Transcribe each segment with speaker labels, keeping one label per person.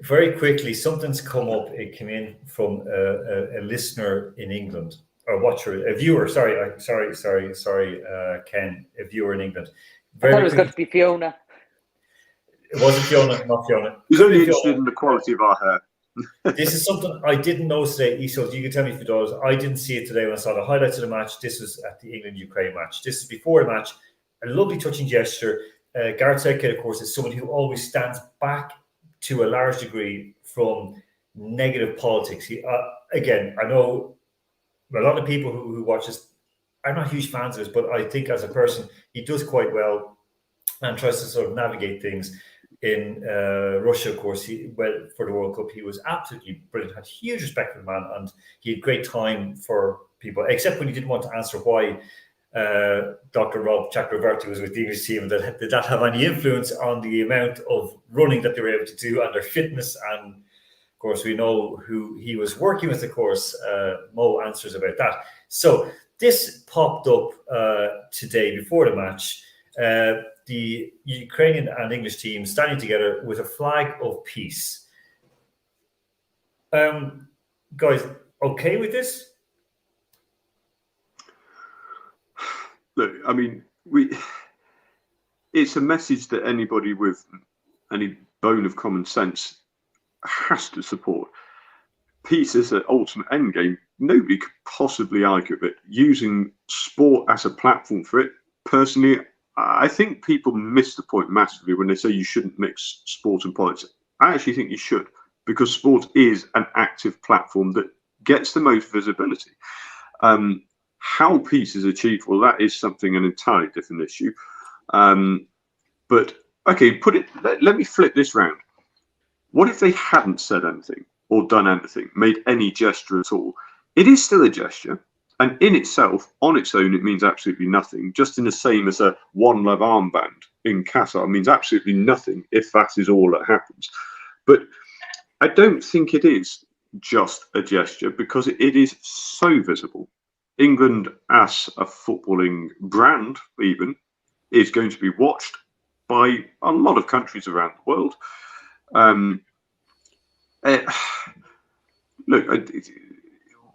Speaker 1: very quickly, something's come up. It came in from a listener in England, or watcher, a viewer. Sorry, Ken, a viewer in England.
Speaker 2: I thought it was going to be Fiona.
Speaker 1: It wasn't Fiona, not Fiona.
Speaker 3: He's only interested in the quality of our hair.
Speaker 1: This is something I didn't know today, Isolde. You can tell me if it does. I didn't see it today when I saw the highlights of the match. This was at the England-Ukraine match. This is before the match. A lovely touching gesture. Gareth Southgate, of course, is someone who always stands back to a large degree from negative politics. Again, I know a lot of people who watch this are not huge fans of this, but I think as a person, he does quite well and tries to sort of navigate things. In Russia, of course, for the World Cup, he was absolutely brilliant, had huge respect for the man, and he had great time for people, except when he didn't want to answer why Dr. Rob Chakravarty was with the English team. Did that have any influence on the amount of running that they were able to do and their fitness? And of course, we know who he was working with, of course. Mo answers about that. So this popped up today before the match. The Ukrainian and English teams standing together with a flag of peace. Guys, okay with this?
Speaker 3: Look, I mean, it's a message that anybody with any bone of common sense has to support. Peace is an ultimate end game. Nobody could possibly argue with it. Using sport as a platform for it, personally, I think people miss the point massively when they say you shouldn't mix sport and politics. I actually think you should, because sport is an active platform that gets the most visibility. How peace is achieved, well, that is an entirely different issue. But okay, let me flip this round. What if they hadn't said anything or done anything, made any gesture at all? It is still a gesture. And in itself, on its own, it means absolutely nothing. Just in the same as a One Love armband in Qatar means absolutely nothing if that is all that happens. But I don't think it is just a gesture, because it is so visible. England, as a footballing brand, even, is going to be watched by a lot of countries around the world. Look,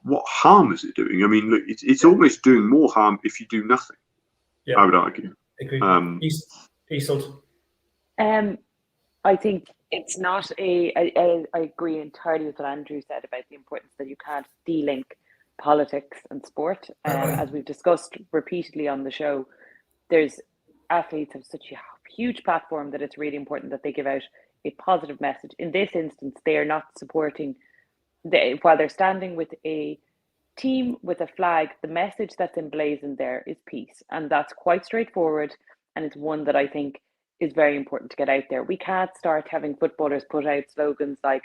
Speaker 3: what harm is it doing? I mean, look, it's almost doing more harm if you do nothing. Yeah, I would argue.
Speaker 1: Agree. Isolde?
Speaker 2: I think it's not I agree entirely with what Andrew said about the importance that you can't de-link politics and sport. As we've discussed repeatedly on the show, there's athletes have such a huge platform that it's really important that they give out a positive message. In this instance, they are not supporting, while they're standing with a team with a flag, the message that's emblazoned there is peace. And that's quite straightforward. And it's one that I think is very important to get out there. We can't start having footballers put out slogans like,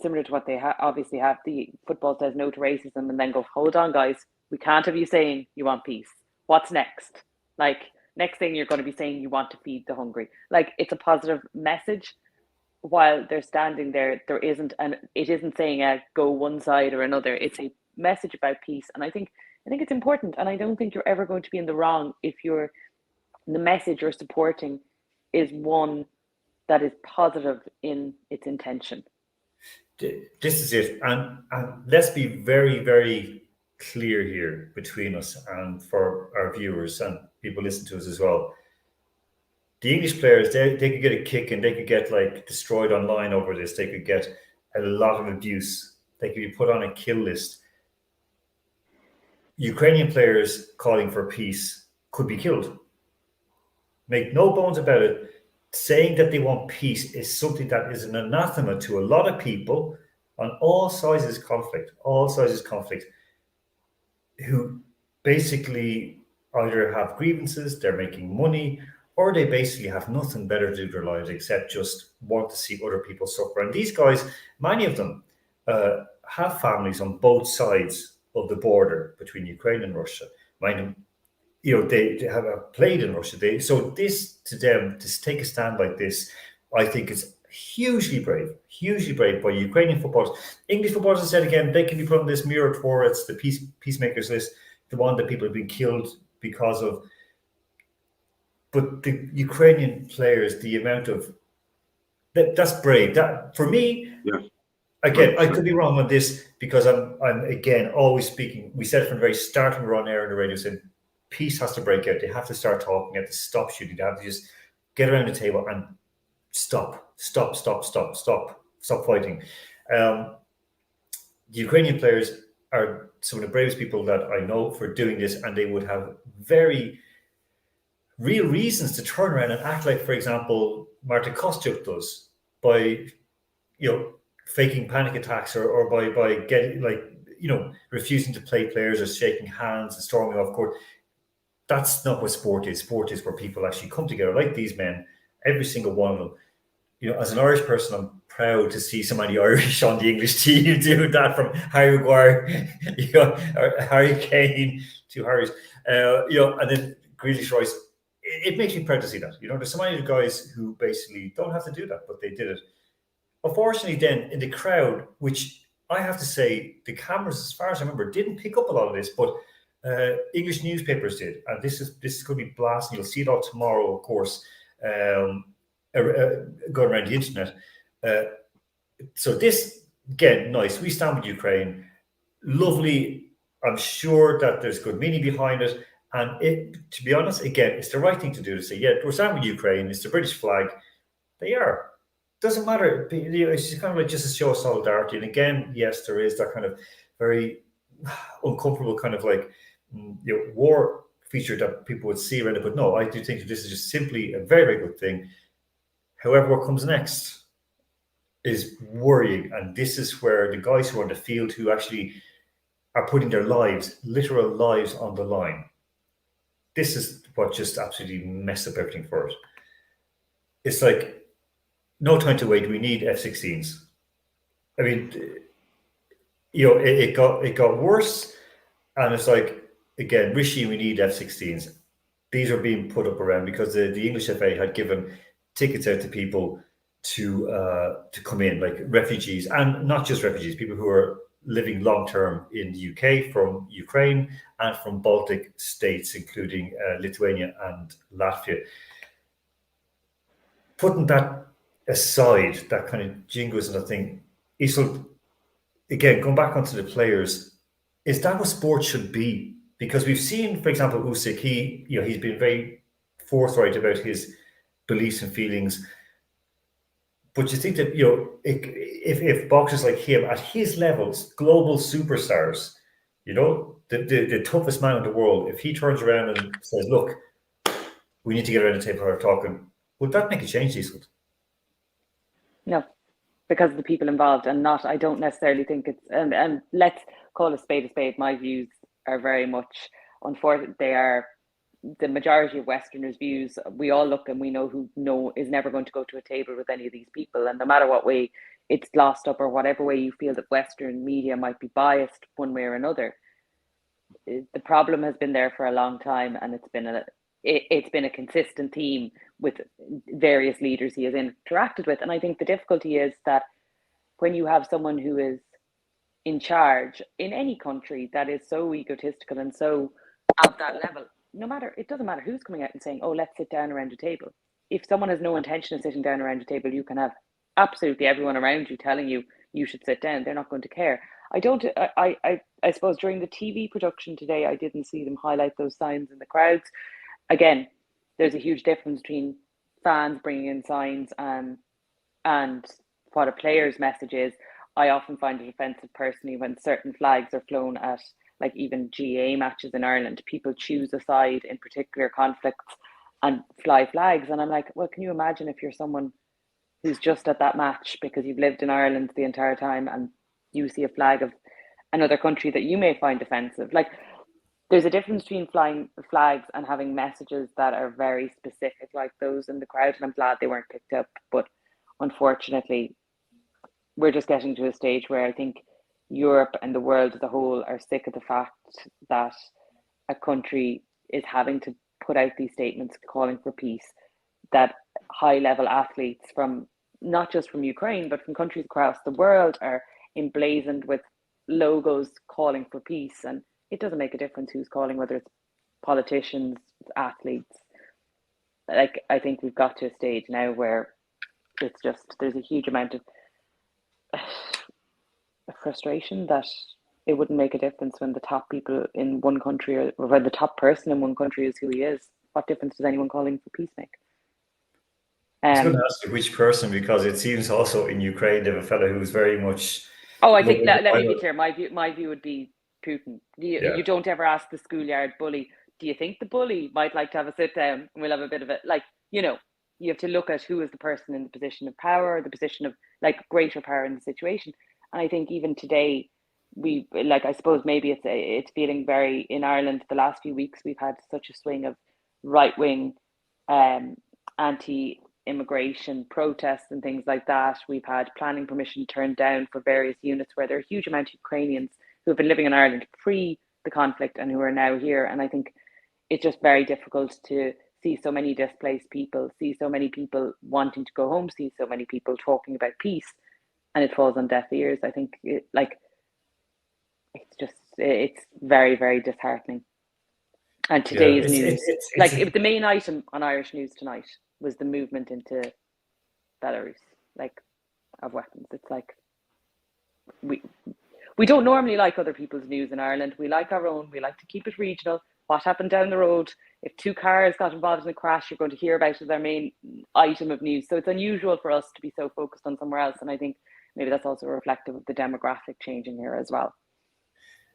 Speaker 2: similar to what they obviously have, the football says no to racism, and then go, hold on guys, we can't have you saying you want peace. What's next? Like, next thing you're going to be saying you want to feed the hungry. Like, it's a positive message. While they're standing there, it isn't saying go one side or another. It's a message about peace. And I think it's important. And I don't think you're ever going to be in the wrong if the message you're supporting is one that is positive in its intention.
Speaker 1: This is it. And let's be very, very clear here between us and for our viewers and people listen to us as well. The English players, they could get a kick and they could get like destroyed online over this. They could get a lot of abuse. They could be put on a kill list. Ukrainian players calling for peace could be killed. Make no bones about it. Saying that they want peace is something that is an anathema to a lot of people on all sizes of conflict, who basically either have grievances, they're making money, or they basically have nothing better to do with their lives except just want to see other people suffer. And these guys, many of them, have families on both sides of the border between Ukraine and Russia. Mind them, they have played in Russia. So this, to them, to take a stand like this, I think is hugely brave by Ukrainian footballers. English footballers, I said again, they can be put on this mirror towards the peacemakers list, the one that people have been killed because of. But the Ukrainian players, the amount of that's brave. That for me,
Speaker 3: Yeah.
Speaker 1: again, I
Speaker 3: 100%.
Speaker 1: could be wrong on this because I'm again always speaking. We said from the very start when we were on air in the radio, saying peace has to break out. They have to start talking. They have to stop shooting. They have to just get around the table and stop fighting. The Ukrainian players are some of the bravest people that I know for doing this, and they would have very real reasons to turn around and act like, for example, Marta Kostyuk does by, faking panic attacks or by getting refusing to play players or shaking hands and storming off court. That's not what sport is. Sport is where people actually come together, like these men, every single one of them. As an Irish person, I'm proud to see so many Irish on the English team doing that, from Harry Maguire, or Harry Kane to Harry's, and then Grealish, Rice. It makes me proud to see that. There's so many guys who basically don't have to do that, but they did it. Unfortunately, then in the crowd, which I have to say, the cameras, as far as I remember, didn't pick up a lot of this, but English newspapers did, and this is going to be blasting. You'll see it all tomorrow, of course. Going around the internet. So this, again, nice. We stand with Ukraine. Lovely. I'm sure that there's good meaning behind it. And to be honest, again, it's the right thing to do, to say, yeah, we're standing with Ukraine. It's the British flag. They are. Doesn't matter. It's just kind of like just a show of solidarity. And again, yes, there is that kind of very uncomfortable kind of like war feature that people would see around it. But no, I do think that this is just simply a very, very good thing. However, what comes next is worrying. And this is where the guys who are on the field, who actually are putting their lives, literal lives, on the line, this is what just absolutely messed up everything for it. It's like, no time to wait. We need F-16s. I mean, it got worse. And it's like, again, Rishi, we need F-16s. These are being put up around because the English FA had given tickets out to people to come in, like refugees, and not just refugees, people who are living long term in the UK from Ukraine and from Baltic states, including Lithuania and Latvia. Putting that aside, that kind of jingoism, I think, Isel, again, going back onto the players, is that what sports should be? Because we've seen, for example, Usyk, he's been very forthright about his beliefs and feelings. But you think that, if boxers like him at his levels, global superstars, the toughest man in the world, if he turns around and says, look, we need to get around the table and talking, would that make a change, Eastwood?
Speaker 2: No, because of the people involved, and I don't necessarily think it's, and let's call a spade a spade. My views are very much, unfortunately, they are the majority of Westerners' views. We all look and we know who is never going to go to a table with any of these people, and no matter what way it's glossed up or whatever way you feel that Western media might be biased one way or another, the problem has been there for a long time, and it's been a consistent theme with various leaders he has interacted with. And I think the difficulty is that when you have someone who is in charge in any country that is so egotistical and so at that level, it doesn't matter who's coming out and saying, oh, let's sit down around a table. If someone has no intention of sitting down around a table, you can have absolutely everyone around you telling you should sit down. They're not going to care. I suppose during the TV production today, I didn't see them highlight those signs in the crowds. Again, there's a huge difference between fans bringing in signs and what a player's message is. I often find it offensive personally when certain flags are flown at, like, even GA matches in Ireland. People choose a side in particular conflicts and fly flags. And I'm like, well, can you imagine if you're someone who's just at that match because you've lived in Ireland the entire time and you see a flag of another country that you may find offensive? Like, there's a difference between flying flags and having messages that are very specific like those in the crowd. And I'm glad they weren't picked up. But unfortunately, we're just getting to a stage where I think Europe and the world as a whole are sick of the fact that a country is having to put out these statements calling for peace, that high-level athletes from not just from Ukraine, but from countries across the world are emblazoned with logos calling for peace. And it doesn't make a difference who's calling, whether it's politicians, athletes. Like, I think we've got to a stage now where it's just, there's a huge amount of frustration that it wouldn't make a difference when the top people in one country, or when the top person in one country is who he is. What difference does anyone calling for peace make?
Speaker 1: I was going to ask you which person, because it seems also in Ukraine they have a fellow who's very much.
Speaker 2: Oh, I think let me be clear. My view would be Putin.
Speaker 1: Yeah.
Speaker 2: You don't ever ask the schoolyard bully, do you think the bully might like to have a sit down and we'll have a bit of it? Like, you know, you have to look at who is the person in the position of power, the position of like greater power in the situation. And I think even today, we, like, I suppose maybe it's feeling very, in Ireland the last few weeks we've had such a swing of right wing anti-immigration protests and things like that. We've had planning permission turned down for various units where there are a huge amount of Ukrainians who have been living in Ireland pre the conflict and who are now here. And I think it's just very difficult to see so many displaced people, see so many people wanting to go home, see so many people talking about peace, and it falls on deaf ears. I think it's very, very disheartening. And today's news, the main item on Irish news tonight was the movement into Belarus, like, of weapons. It's like, we don't normally like other people's news in Ireland. We like our own. We like to keep it regional. What happened down the road? If two cars got involved in a crash, you're going to hear about it as our main item of news. So it's unusual for us to be so focused on somewhere else. And I think maybe that's also reflective of the demographic changing here as well.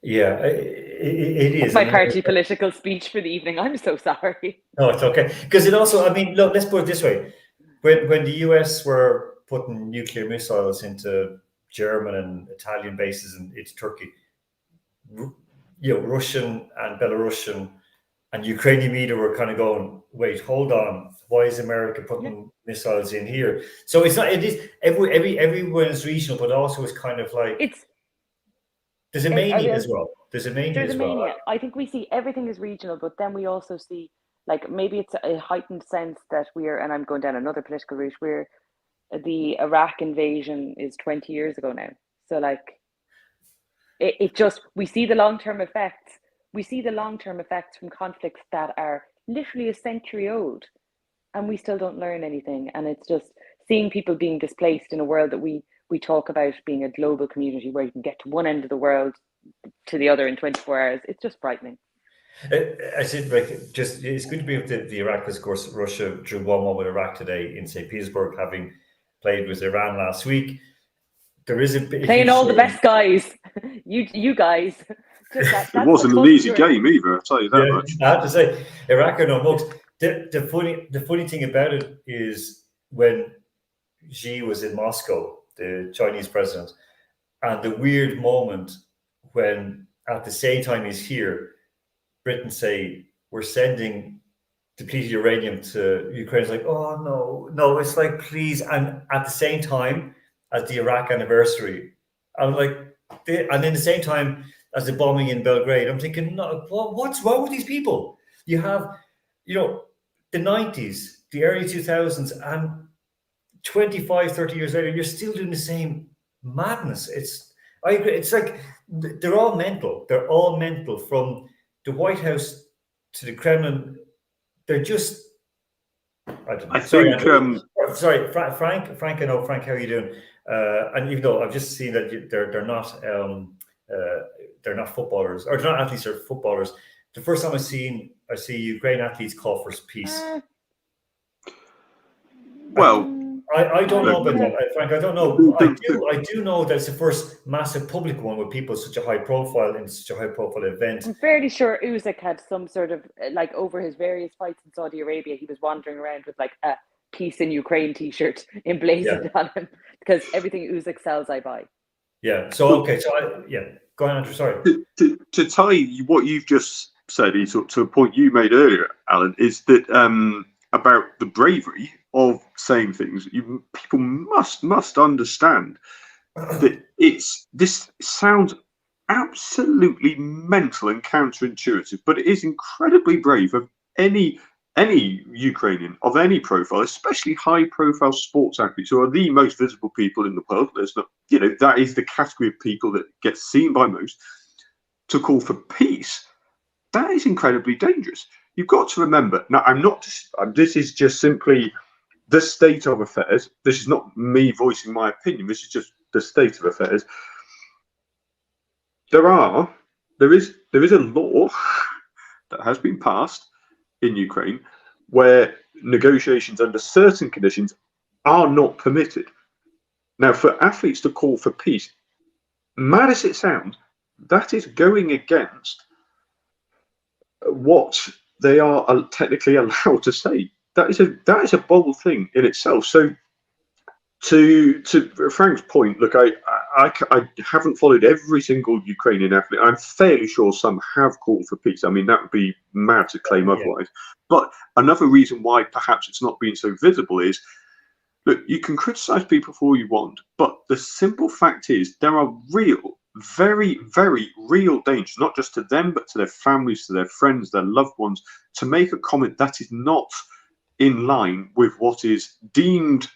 Speaker 1: Yeah, it is.
Speaker 2: That's my party political speech for the evening. I'm so sorry.
Speaker 1: No, it's okay. Because it also, I mean, look, let's put it this way. When the US were putting nuclear missiles into German and Italian bases and into Turkey, you know, Russian and Belarusian and Ukrainian media were kind of going, wait, hold on, why is America putting missiles in here? So it's not, it is, everyone is regional, but also it's kind of like, there's a mania as well. There's a mania.
Speaker 2: I think we see everything is regional, but then we also see, like, maybe it's a heightened sense that and I'm going down another political route, where the Iraq invasion is 20 years ago now. So, like, it just, we see the long-term effects. We see the long-term effects from conflicts that are literally a century old, and we still don't learn anything. And it's just seeing people being displaced in a world that we talk about being a global community where you can get to one end of the world to the other in 24 hours. It's just frightening.
Speaker 1: I said, like, just, it's good to be with the Iraq, because of course Russia drew 1-1 with Iraq today in St. Petersburg, having played with Iran last week. There is a bit
Speaker 2: playing all the best guys. You guys.
Speaker 3: It wasn't an easy game either, I'll tell you that much.
Speaker 1: I have to say, Iraq are no mugs. The funny thing about it is, when Xi was in Moscow, the Chinese president, and the weird moment when at the same time he's here, Britain say, we're sending depleted uranium to Ukraine. It's like, oh no, it's like, please. And at the same time as the Iraq anniversary, I'm like, and then the same time as the bombing in Belgrade, I'm thinking, no, what's wrong with these people? You have, you know, the 90s, the early 2000s, and 25, 30 years later, you're still doing the same madness. I agree. It's like, they're all mental. They're all mental, from the White House to the Kremlin. They're just, I don't know. Sorry, Frank, I know, Frank, how are you doing? And even though I've just seen that they're not footballers, or they're not athletes, they're footballers. The first time I see Ukrainian athletes call for peace.
Speaker 3: Well,
Speaker 1: I don't know about that, Frank. I don't know. I do know that it's the first massive public one with people such a high profile in such a high profile event.
Speaker 2: I'm fairly sure Usyk had some sort of, like, over his various fights in Saudi Arabia, he was wandering around with like a peace in Ukraine t-shirt emblazoned on him, because everything Usyk sells, I buy.
Speaker 1: Yeah. So okay. So go on, Andrew. Sorry.
Speaker 3: To tie what you've just said, to a point you made earlier, Alan, is that about the bravery of saying things. People must understand that this sounds absolutely mental and counterintuitive, but it is incredibly brave of any Ukrainian of any profile, especially high-profile sports athletes who are the most visible people in the world. There's not, that is the category of people that gets seen by most. To call for peace, that is incredibly dangerous. You've got to remember. Now, this is just simply the state of affairs, this is not me voicing my opinion, this is just the state of affairs. There is a law that has been passed in Ukraine where negotiations under certain conditions are not permitted. Now, for athletes to call for peace, mad as it sounds, that is going against what they are technically allowed to say. That is a bold thing in itself. So, to Frank's point, look, I haven't followed every single Ukrainian athlete. I'm fairly sure some have called for peace. I mean, that would be mad to claim otherwise. But another reason why perhaps it's not been so visible is, look, you can criticize people for all you want, but the simple fact is there are real, very, very real dangers, not just to them, but to their families, to their friends, their loved ones, to make a comment that is not in line with what is deemed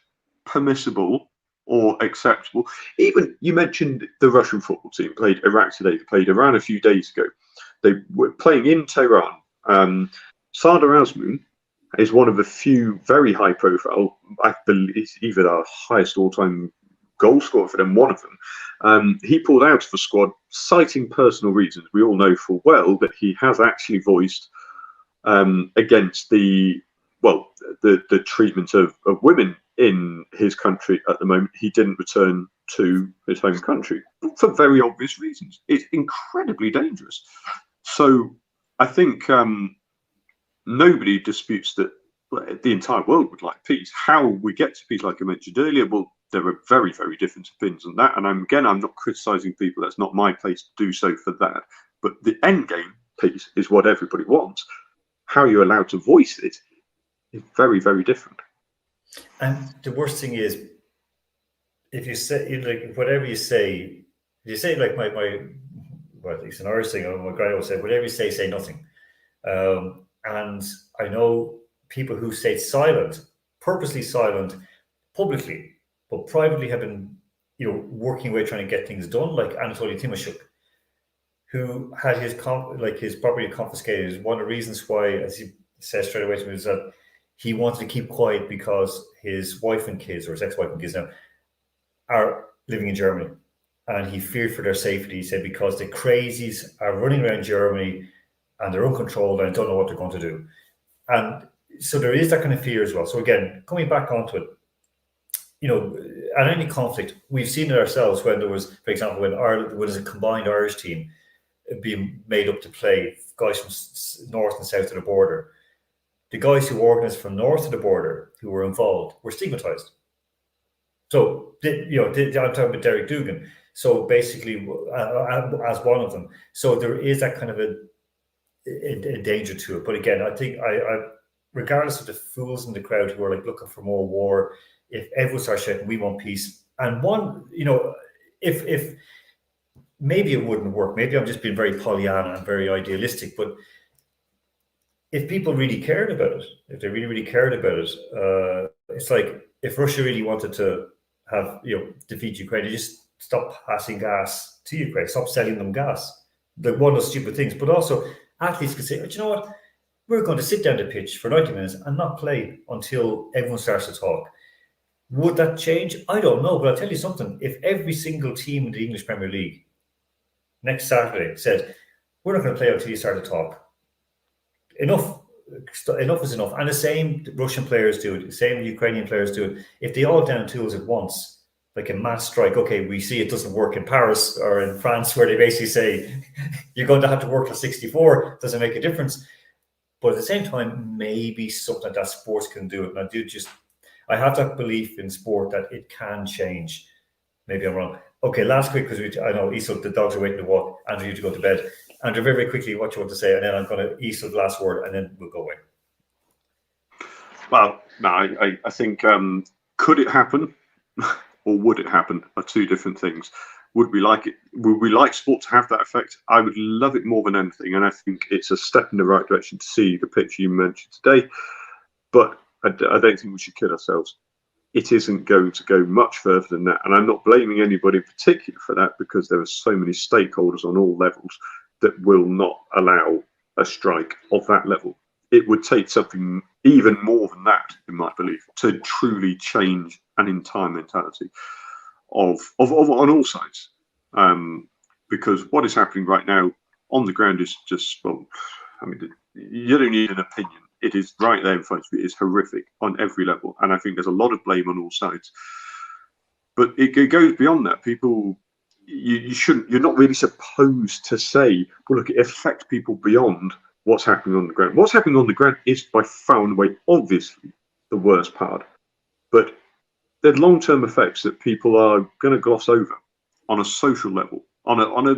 Speaker 3: permissible or acceptable. Even you mentioned the Russian football team played Iraq today, they played Iran a few days ago. They were playing in Tehran. Sardar Azmoun is one of the few very high profile, I believe he's either the highest all-time goal scorer for them, one of them. He pulled out of the squad citing personal reasons. We all know full well that he has actually voiced against the treatment of women in his country at the moment. He didn't return to his home country for very obvious reasons. It's incredibly dangerous. So I think nobody disputes that the entire world would like peace. How we get to peace, like I mentioned earlier, well, there are very, very different opinions on that. And I'm not criticizing people. That's not my place to do so for that. But the end game, peace, is what everybody wants. How you're allowed to voice it is very, very different.
Speaker 1: And the worst thing is, if you say, like, whatever you say, like well, it's an Irish thing, my guy always said, whatever you say nothing. And I know people who stayed silent, purposely silent, publicly, but privately have been, working away trying to get things done, like Anatoly Timoshuk, who had his property confiscated. One of the reasons why, as he says straight away to me, is that he wanted to keep quiet because his wife and kids, or his ex-wife and kids now, are living in Germany. And he feared for their safety. He said, because the crazies are running around Germany and they're uncontrolled and don't know what they're going to do. And so there is that kind of fear as well. So again, coming back onto it, at any conflict, we've seen it ourselves when there was, for example, when there was a combined Irish team being made up to play, guys from north and south of the border. The guys who organised from north of the border who were involved were stigmatized. So, I'm talking about Derek Dugan. So basically, as one of them. So there is that kind of a danger to it. But again, I think regardless of the fools in the crowd who are like looking for more war, if everyone starts shouting, we want peace, and one, if maybe it wouldn't work. Maybe I'm just being very Pollyanna and very idealistic, but if people really cared about it, if they really, really cared about it, it's like if Russia really wanted to have, defeat Ukraine, they just stop passing gas to Ukraine, stop selling them gas. Like one of those stupid things. But also, athletes could say, but you know what? We're going to sit down the pitch for 90 minutes and not play until everyone starts to talk. Would that change? I don't know, but I'll tell you something. If every single team in the English Premier League next Saturday said, we're not going to play until you start to talk, enough is enough. And the same Russian players do it, the same Ukrainian players do it. If they all down tools at once, like a mass strike, okay, we see it doesn't work in Paris or in France, where they basically say you're going to have to work till 64, doesn't make a difference. But at the same time, maybe something like that sports can do it. And I have that belief in sport that it can change. Maybe I'm wrong. Okay, last quick, because I know Isel, the dogs are waiting to walk. Andrew, you have to go to bed. Andrew, very, very quickly, what you want to say, and then I'm going to Isel the last word, and then we'll go away.
Speaker 3: Well, no, I think could it happen or would it happen are two different things. Would we like it? Would we like sport to have that effect? I would love it more than anything, and I think it's a step in the right direction to see the picture you mentioned today. But I don't think we should kid ourselves. It isn't going to go much further than that, and I'm not blaming anybody in particular for that, because there are so many stakeholders on all levels that will not allow a strike of that level. it would take something even more than that, in my belief, to truly change an entire mentality of on all sides. Because what is happening right now on the ground is just, well, I mean, you don't need an opinion. It is right there in front of you. It's horrific on every level. And I think there's a lot of blame on all sides. But it goes beyond that. People, you're not really supposed to say, well, look, it affects people beyond what's happening on the ground. What's happening on the ground is by far and away, obviously, the worst part. But there are long-term effects that people are going to gloss over on a social level, on a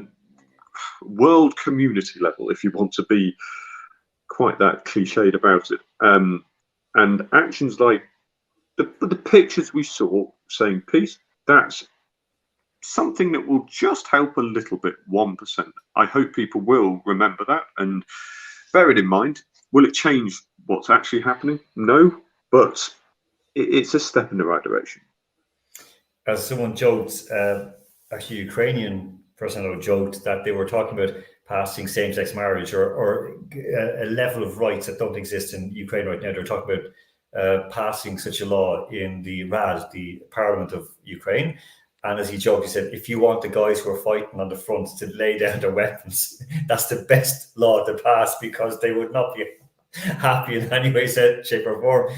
Speaker 3: world community level, if you want to be quite that cliched about it. And actions like the pictures we saw saying peace, that's something that will just help a little bit, 1%. I hope people will remember that and bear it in mind. Will it change what's actually happening? No, but it's a step in the right direction.
Speaker 1: As someone joked, actually, Ukrainian person I know joked that they were talking about passing same-sex marriage or a level of rights that don't exist in Ukraine right now. They're talking about passing such a law in the Rad, the Parliament of Ukraine. And as he joked, he said, if you want the guys who are fighting on the front to lay down their weapons, that's the best law to pass, because they would not be happy in any way, shape or form.